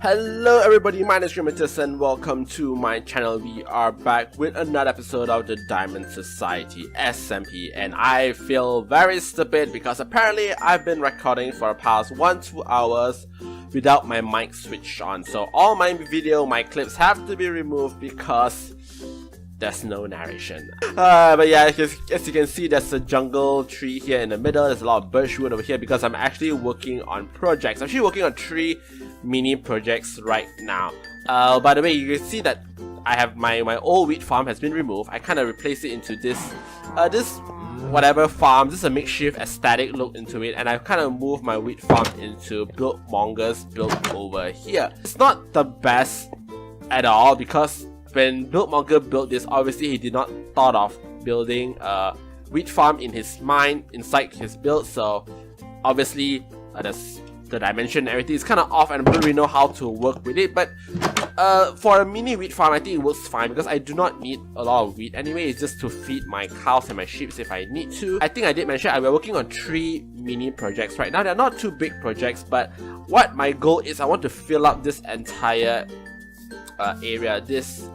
Hello everybody, my name is Remitus and welcome to my channel. We are back with another episode of the Diamond Society SMP, and I feel very stupid because apparently I've been recording for the past 1-2 hours without my mic switched on. So all my clips have to be removed because there's no narration. But yeah, as you can see, there's a jungle tree here in the middle. There's a lot of birchwood over here because I'm actually working on projects. I'm actually working on 3 mini projects right now. By the way, you can see that I have my old wheat farm has been removed. I kind of replaced it into this whatever farm. This is a makeshift aesthetic look into it, and I've kind of moved my wheat farm into Buildmonger's build over here. It's not the best at all because when Buildmonger built this, obviously he did not thought of building a wheat farm in his mind inside his build, so obviously the dimension and everything is kind of off, and I don't really know how to work with it. But for a mini wheat farm, I think it works fine because I do not need a lot of wheat anyway. It's just to feed my cows and my sheep if I need to. I think I did mention we're working on 3 mini projects right now. They're not too big projects, but what my goal is, I want to fill up this entire area, this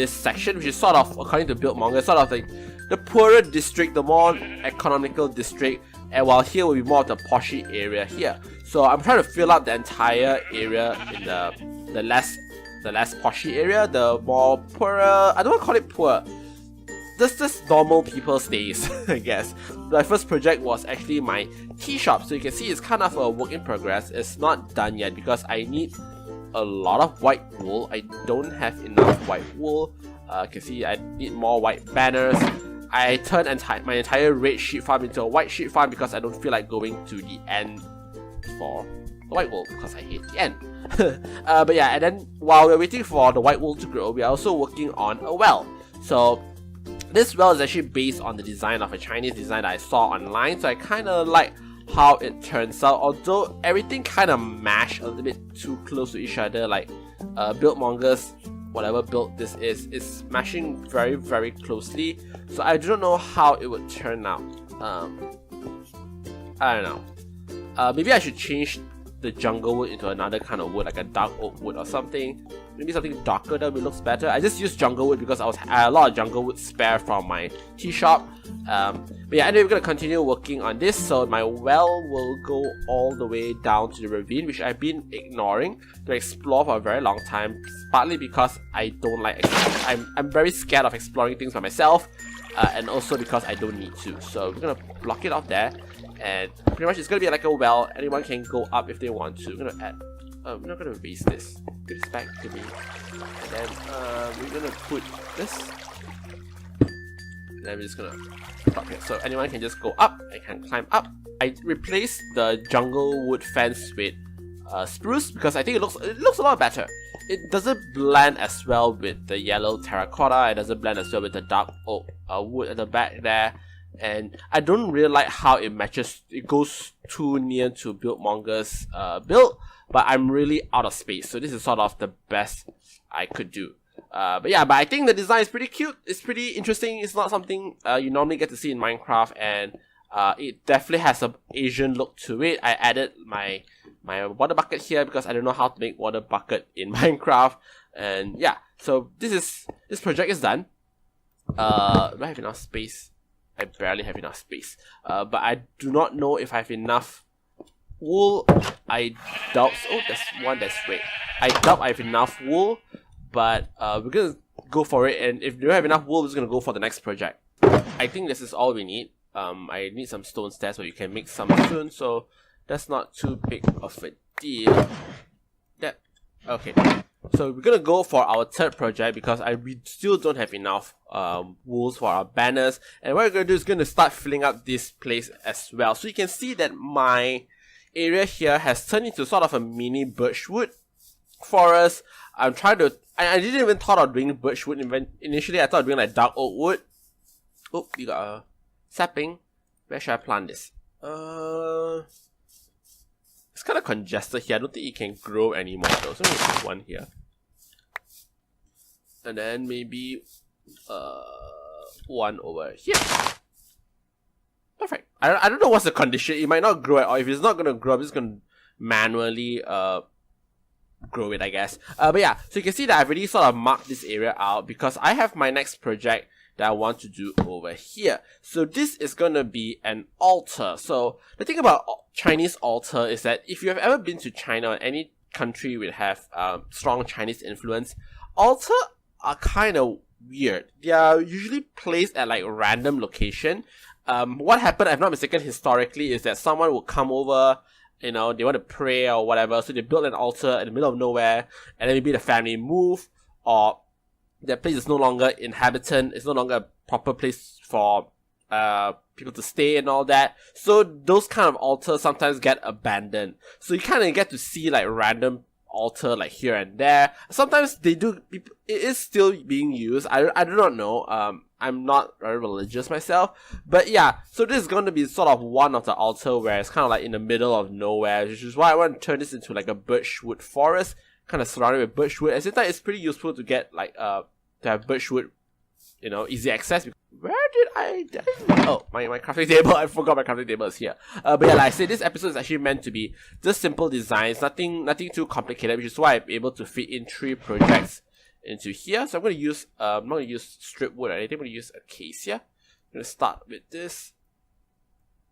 section, which is sort of, according to Buildmonger, sort of like the poorer district, the more economical district, and while here will be more of the poshy area here. So I'm trying to fill up the entire area in the less poshy area, the more poorer, I don't want to call it poor, just normal people stays, I guess. My first project was actually my tea shop, so you can see it's kind of a work in progress. It's not done yet because I need a lot of white wool. I don't have enough white wool. You can see I need more white banners. I turned my entire red sheep farm into a white sheep farm because I don't feel like going to the end for the white wool because I hate the end. But yeah, and then while we're waiting for the white wool to grow, we're also working on a well. So this well is actually based on the design of a Chinese design that I saw online, so I kind of like how it turns out, although everything kind of mashed a little bit too close to each other. Like Buildmonger's whatever build this is smashing very, very closely, so I don't know how it would turn out. I don't know. Maybe I should change the jungle wood into another kind of wood, like a dark oak wood or something. Maybe something darker that looks better. I just used jungle wood because I had a lot of jungle wood spare from my tea shop. But yeah, anyway, we're gonna continue working on this. So my well will go all the way down to the ravine, which I've been ignoring to explore for a very long time. Partly because I don't like. I'm very scared of exploring things by myself, and also because I don't need to. So we're gonna block it off there, and pretty much it's gonna be like a well. Anyone can go up if they want to. We're gonna add. We're not gonna raise this. Give this back to me, and then we're gonna put this. And then we're just gonna drop it. So anyone can just go up and can climb up. I replaced the jungle wood fence with spruce because I think it looks a lot better. It doesn't blend as well with the yellow terracotta. It doesn't blend as well with the dark oak wood at the back there. And I don't really like how it matches. It goes too near to Buildmonger's build, but I'm really out of space. So this is sort of the best I could do. But yeah, but I think the design is pretty cute. It's pretty interesting. It's not something you normally get to see in Minecraft, and it definitely has an Asian look to it. I added my water bucket here because I don't know how to make water bucket in Minecraft. And yeah, so this project is done. Do I have enough space? I barely have enough space. But I do not know if I have enough wool. I doubt. Oh, there's one that's red. I doubt I have enough wool, but we're gonna go for it. And if we don't have enough wool, we're just gonna go for the next project. I think this is all we need. I need some stone stairs so you can make some soon. So that's not too big of a deal. Okay. So we're gonna go for our third project because we still don't have enough wools for our banners, and what we're gonna do is gonna start filling up this place as well. So you can see that my area here has turned into sort of a mini birchwood forest. I'm trying to. I didn't even thought of doing birchwood initially. I thought of doing like dark oak wood. Oh, we got a sapling. Where should I plant this? It's kind of congested here. I don't think it can grow anymore though. So maybe one here. And then maybe one over here. Perfect. I don't know what's the condition. It might not grow at all. If it's not gonna grow, I'm just gonna manually grow it, I guess. But yeah, so you can see that I've already sort of marked this area out because I have my next project that I want to do over here. So this is gonna be an altar. So the thing about Chinese altar is that if you have ever been to China or any country would have strong Chinese influence, altar are kind of weird. They are usually placed at like a random location. What happened, if I'm not mistaken, historically is that someone will come over, you know, they want to pray or whatever, so they build an altar in the middle of nowhere, and then maybe the family move, or that place is no longer inhabitant, it's no longer a proper place for people to stay and all that. So those kind of altars sometimes get abandoned. So you kind of get to see like random altar like here and there. Sometimes they do, it is still being used. I do not know. I'm not very religious myself, but yeah, so this is going to be sort of one of the altar where it's kind of like in the middle of nowhere, which is why I want to turn this into like a birchwood forest, kind of surrounded with birchwood. At the same time, it's pretty useful to get like to have birchwood, you know, easy access. Where did I oh, my crafting table, I forgot my crafting table is here. But yeah, like I said, this episode is actually meant to be just simple designs, nothing too complicated, which is why I'm able to fit in 3 projects into here. So I'm going to use, I'm not going to use strip wood or anything, I'm going to use acacia. I'm going to start with this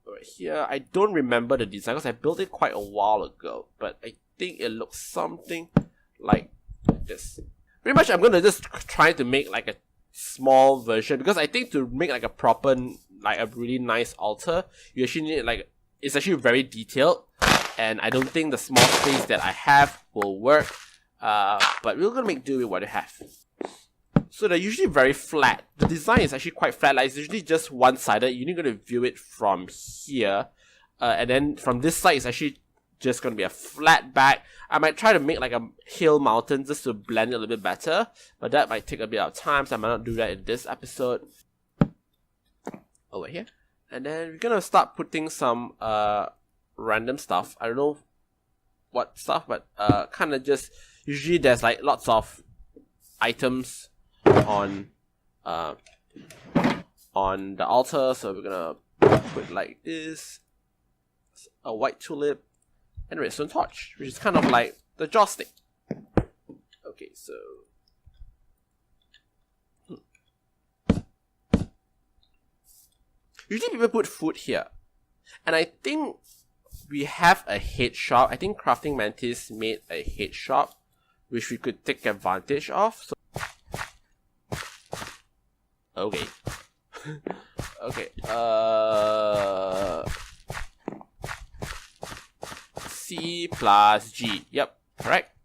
right here. I don't remember the design because I built it quite a while ago, but I think it looks something like this. Pretty much I'm going to just try to make like a small version, because I think to make like a proper, like a really nice altar, you actually need like, it's actually very detailed, and I don't think the small space that I have will work, but we're gonna make do with what we have. So they're usually very flat. The design is actually quite flat, like it's usually just one-sided. You're going to view it from here, and then from this side it's actually just going to be a flat back. I might try to make like a hill mountain just to blend it a little bit better, but that might take a bit of time, so I might not do that in this episode. Over here. And then we're gonna start putting some random stuff. I don't know what stuff, but kind of just, usually there's like lots of items on the altar, so we're gonna put like this, a white tulip, and redstone torch, which is kind of like the joystick. Okay, so usually people put food here, and I think we have a head shop. I think Crafting Mantis made a head shop, which we could take advantage of. So okay. Okay, C plus G. Yep, correct.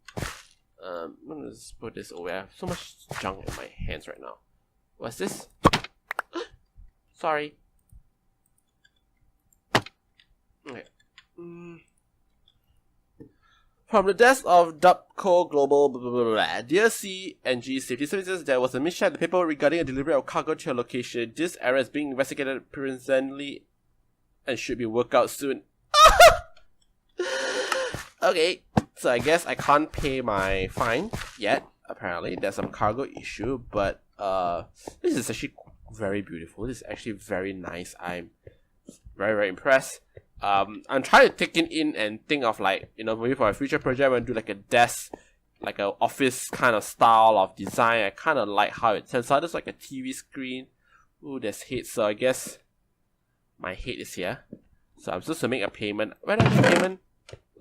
I'm gonna just put this away. I have so much junk in my hands right now. What's this? Sorry. Okay. From the desk of Dubco Global, blah, blah, blah, blah. Dear C and G Safety Services, there was a mishap in the paper regarding a delivery of cargo to your location. This error is being investigated presently and should be worked out soon. Okay, so I guess I can't pay my fine yet. Apparently, there's some cargo issue, but this is actually very beautiful. This is actually very nice. I'm very, very impressed. I'm trying to take it in and think of like, you know, maybe for a future project, I want to do like a desk, like an office kind of style of design. I kind of like how it turns out. It's like a TV screen. Ooh, there's head, so I guess my head is here. So I'm supposed to make a payment. Where did I make a payment?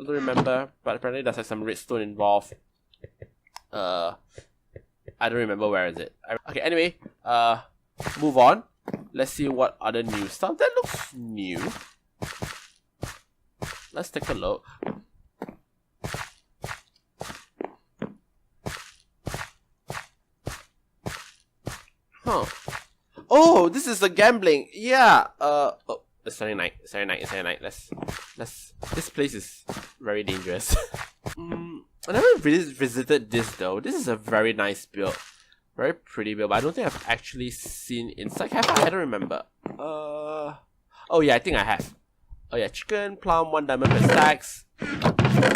I don't remember, but apparently there's like some redstone involved. I don't remember where is it. Okay, anyway, move on. Let's see what other new stuff. That looks new. Let's take a look. Huh. Oh, this is the gambling. Yeah. Oh, it's Saturday night. It's Saturday night. It's Saturday night. Let's. This place is very dangerous. I never visited this though. This is a very nice build. Very pretty build, but I don't think I've actually seen inside. Have I? I don't remember. Oh yeah, I think I have. Oh yeah, chicken, plum, 1 diamond per stacks. 2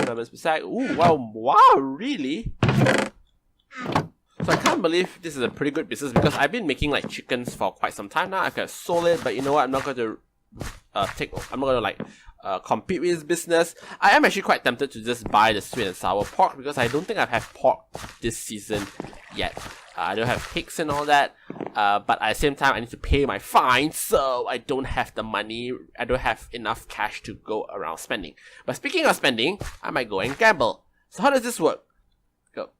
diamonds per stack. Ooh, wow, really? So I can't believe this is a pretty good business, because I've been making like chickens for quite some time now. I could have sold it, but you know what? I'm not going to compete with his business. I am actually quite tempted to just buy the sweet and sour pork because I don't think I've had pork this season yet. I don't have pigs and all that, but at the same time I need to pay my fine, so I don't have the money, I don't have enough cash to go around spending. But speaking of spending, I might go and gamble. So how does this work? Go.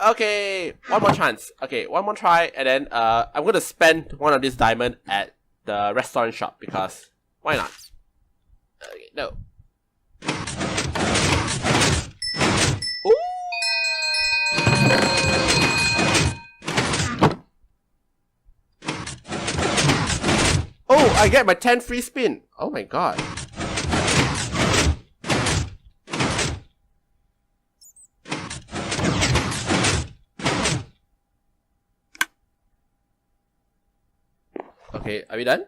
Okay, one more chance. Okay, one more try, and then I'm gonna spend one of this diamond at the restaurant shop because why not? Okay, no. Oh, I get my 10 free spin. Oh my god. Okay, are we done?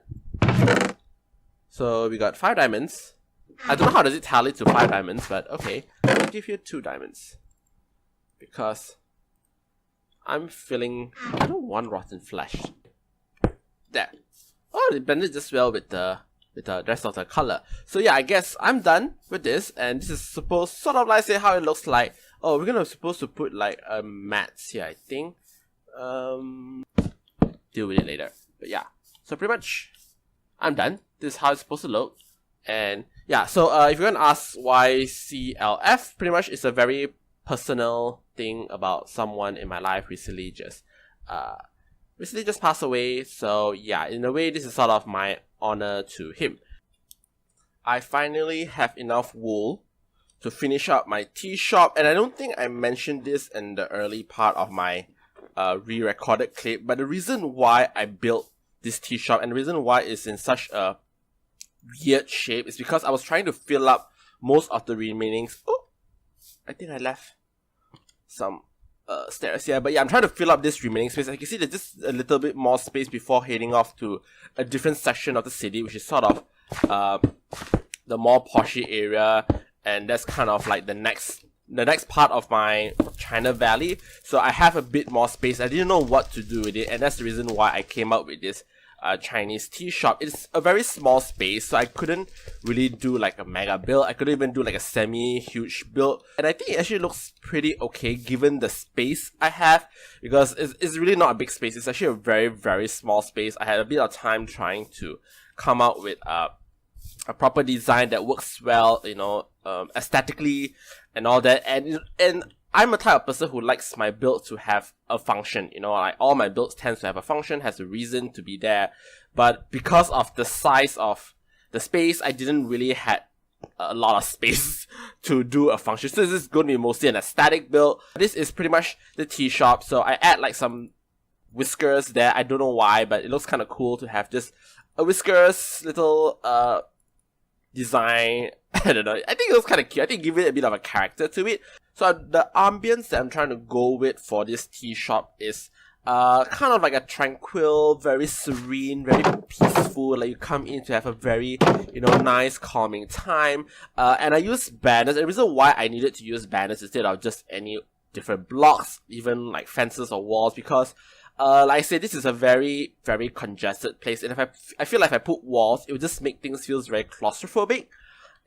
So we got 5 diamonds. I don't know how does it tally to 5 diamonds, but okay. I'll give you 2 diamonds. Because I'm feeling... I don't want rotten flesh. There. Oh, it blended just well with the rest of the color. So yeah, I guess I'm done with this, and this is supposed sort of like say how it looks like. Oh, we're supposed to put like mats here, I think. Deal with it later. But yeah, so pretty much I'm done. This is how it's supposed to look. And yeah, so if you're gonna ask why CLF, pretty much it's a very personal thing about someone in my life recently just passed away. So yeah, in a way this is sort of my honor to him. I finally have enough wool to finish up my tea shop, and I don't think I mentioned this in the early part of my re-recorded clip, but the reason why I built this tea shop and the reason why it's in such a weird shape is because I was trying to fill up most of the remaining... Oh, I think I left some stairs here, but yeah, I'm trying to fill up this remaining space. As you can see, there's just a little bit more space before heading off to a different section of the city, which is sort of the more poshy area, and that's kind of like the next part of my China Valley. So I have a bit more space. I didn't know what to do with it, and that's the reason why I came up with this Chinese tea shop. It's a very small space, so I couldn't really do like a mega build. I couldn't even do like a semi-huge build, and I think it actually looks pretty okay given the space I have, because it's really not a big space. It's actually a very, very small space. I had a bit of time trying to come out with a proper design that works well, you know, aesthetically and all that, and I'm a type of person who likes my build to have a function, you know, like all my builds tends to have a function, has a reason to be there, but because of the size of the space, I didn't really have a lot of space to do a function, so this is going to be mostly an aesthetic build. This is pretty much the tea shop, so I add like some whiskers there. I don't know why, but it looks kind of cool to have just a whiskers little design. I don't know, I think it was kind of cute. I think give it a bit of a character to it. So the ambience that I'm trying to go with for this tea shop is kind of like a tranquil, very serene, very peaceful, like you come in to have a very, you know, nice calming time. And I use banners. The reason why I needed to use banners instead of just any different blocks, even like fences or walls, because like I said, this is a very, very congested place, and if I feel like if I put walls, it would just make things feel very claustrophobic.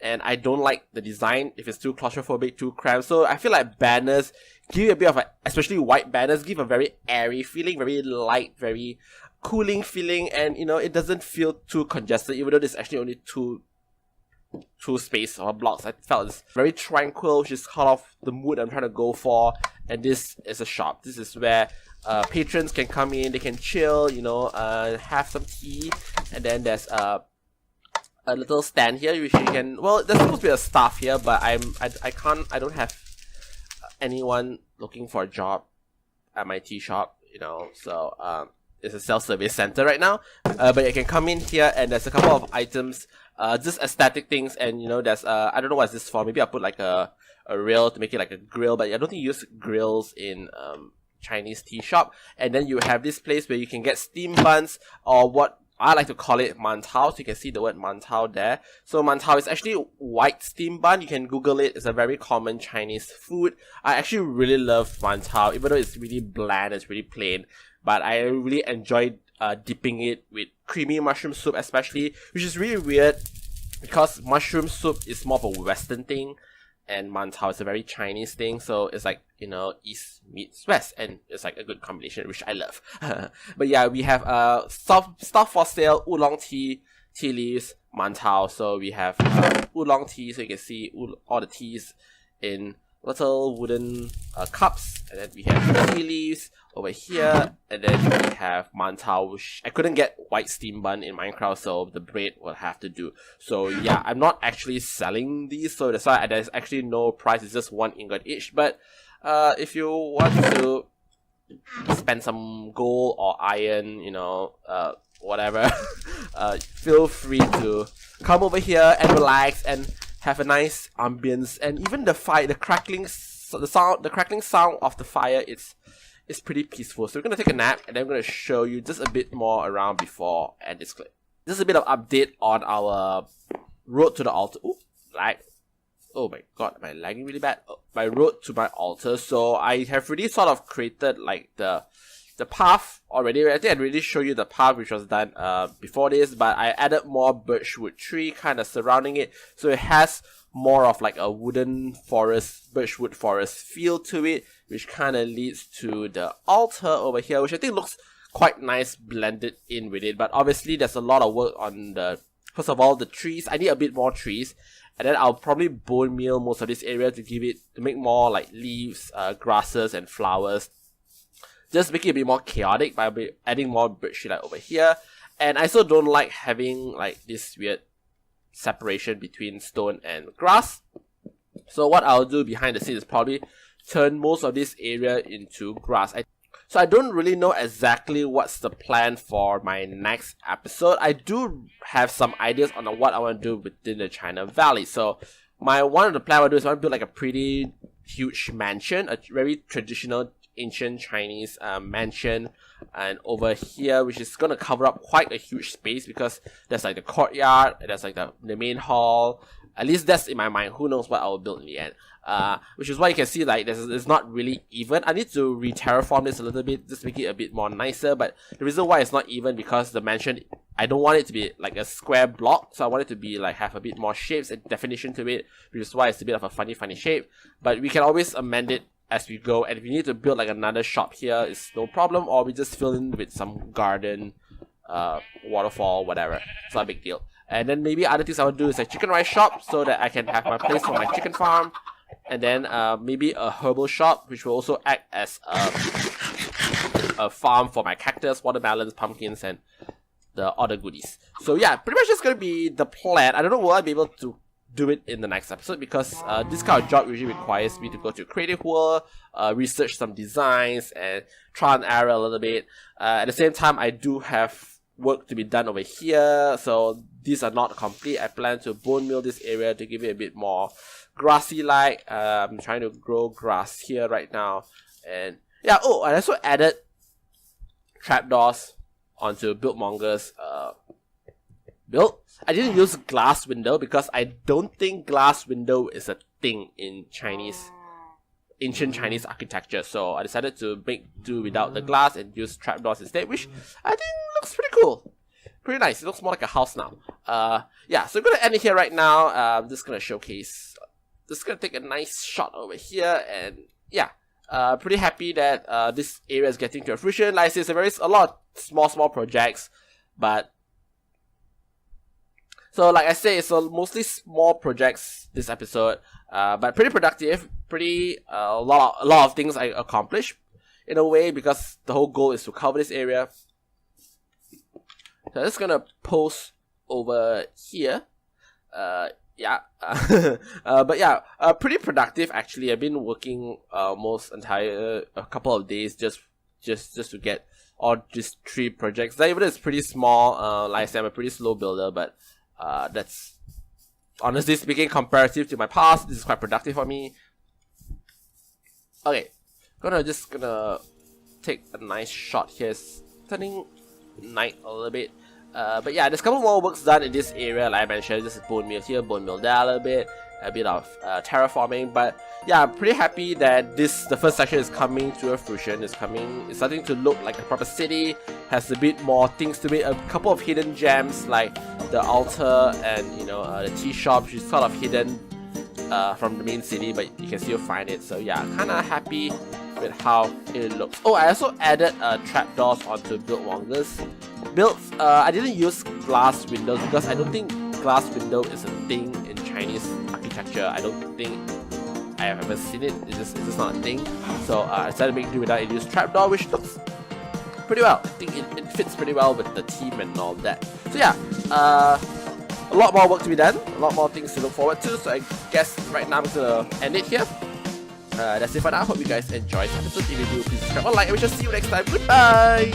And I don't like the design if it's too claustrophobic, too cramped. So I feel like banners give a bit of a, especially white banners, give a very airy feeling, very light, very cooling feeling, and you know, it doesn't feel too congested, even though there's actually only two space or blocks. I felt it's very tranquil, which is kind of the mood I'm trying to go for. And this is a shop. This is where patrons can come in, they can chill, you know, have some tea, and then there's a little stand here which you can, well, there's supposed to be a staff here, but I don't have anyone looking for a job at my tea shop, you know, so it's a self-service center right now, but you can come in here and there's a couple of items, just aesthetic things, and you know, there's I don't know what this for. Maybe I'll put like a rail to make it like a grill, but I don't think you use grills in Chinese tea shop. And then you have this place where you can get steam buns, or what I like to call it mantao, so you can see the word mantao there. So mantao is actually white steam bun. You can Google it. It's a very common Chinese food. I actually really love mantao, even though it's really bland, it's really plain. But I really enjoy dipping it with creamy mushroom soup especially, which is really weird because mushroom soup is more of a Western thing, and mantao is a very Chinese thing, so it's like, you know, East meets West, and it's like a good combination, which I love. But yeah, we have stuff for sale, oolong tea leaves, mantao. So we have oolong tea, so you can see all the teas in little wooden cups, and then we have tea leaves over here, and then we have mantao, which I couldn't get white steam bun in Minecraft, so the bread will have to do. So yeah, I'm not actually selling these, so that's why there's actually no price, it's just 1 ingot each. But if you want to spend some gold or iron, you know, whatever, feel free to come over here and relax and have a nice ambience. And even the fire, the crackling sound of the fire, it's pretty peaceful. So we're gonna take a nap, and then I'm gonna show you just a bit more around before end this clip. Just a bit of update on our road to the altar. Ooh, lag. Oh my god, am I lagging really bad? Oh, my road to my altar. So I have really sort of created like the path already. I think I already showed you the path which was done before this, but I added more birchwood tree kind of surrounding it, so it has more of like a wooden forest, birchwood forest feel to it, which kind of leads to the altar over here, which I think looks quite nice blended in with it. But obviously there's a lot of work on the, first of all, the trees. I need a bit more trees, and then I'll probably bone meal most of this area to make more like leaves, grasses and flowers. Just make it a bit more chaotic by adding more birch tree like over here. And I also don't like having like this weird separation between stone and grass. So what I'll do behind the scenes is probably turn most of this area into grass. So I don't really know exactly what's the plan for my next episode. I do have some ideas on what I want to do within the China Valley. So one of the plans I want to do is I want to build like a pretty huge mansion, a very traditional ancient Chinese mansion, and over here, which is going to cover up quite a huge space because there's like the courtyard, there's like the main hall. At least that's in my mind. Who knows what I will build in the end. Which is why you can see like it's not really even. I need to re-terraform this a little bit, just make it a bit more nicer. But the reason why it's not even, because the mansion, I don't want it to be like a square block, so I want it to be like have a bit more shapes and definition to it, which is why it's a bit of a funny shape. But we can always amend it as we go, and if we need to build like another shop here, it's no problem, or we just fill in with some garden, waterfall, whatever. It's not a big deal. And then maybe other things I would do is a chicken rice shop, so that I can have my place for my chicken farm, and then maybe a herbal shop, which will also act as a farm for my cactus, watermelons, pumpkins, and the other goodies. So yeah, pretty much that's gonna be the plan. I don't know, will I be able to do it in the next episode, because this kind of job usually requires me to go to creative world, research some designs, and try and error a little bit. At the same time, I do have work to be done over here, so these are not complete. I plan to bone meal this area to give it a bit more grassy like. I'm trying to grow grass here right now, and yeah. Oh, I also added trapdoors onto Buildmonger's build. I didn't use glass window because I don't think glass window is a thing in ancient Chinese architecture. So I decided to make do without the glass and use trapdoors instead, which I think looks pretty cool. Pretty nice. It looks more like a house now. Yeah, so I'm gonna end it here right now. I'm just gonna showcase. Just gonna take a nice shot over here, and yeah. Pretty happy that this area is getting to a fruition. Like I said, it's a lot of small projects, but so like I say, it's mostly small projects this episode, but pretty productive. Pretty a lot of things I accomplished in a way, because the whole goal is to cover this area. So I'm just gonna post over here. Yeah, but yeah, pretty productive actually. I've been working a couple of days just to get all these 3 projects. That even is pretty small. Like I said, I'm a pretty slow builder, but that's, honestly speaking, comparative to my past, this is quite productive for me. Okay, gonna take a nice shot here. It's turning night a little bit. But yeah, there's a couple more works done in this area, like I mentioned, just bone meal here, bone meal there a little bit, a bit of terraforming. But yeah, I'm pretty happy that the first section is coming to a fruition. It's starting to look like a proper city, has a bit more things to it, a couple of hidden gems like the altar and the tea shop, which is sort of hidden from the main city, but you can still find it. So yeah, kinda happy with how it looks. Oh, I also added trapdoors onto build wongers. Builds, I didn't use glass windows because I don't think glass window is a thing in Chinese architecture. I don't think I have ever seen it. It's just not a thing. So I decided to make do without it. Use trapdoor, which looks pretty well. I think it fits pretty well with the theme and all that. So yeah, a lot more work to be done, a lot more things to look forward to. So I guess right now I'm gonna end it here. That's it for now. I hope you guys enjoyed the episode. If you do, please subscribe or like, and we shall see you next time. Goodbye!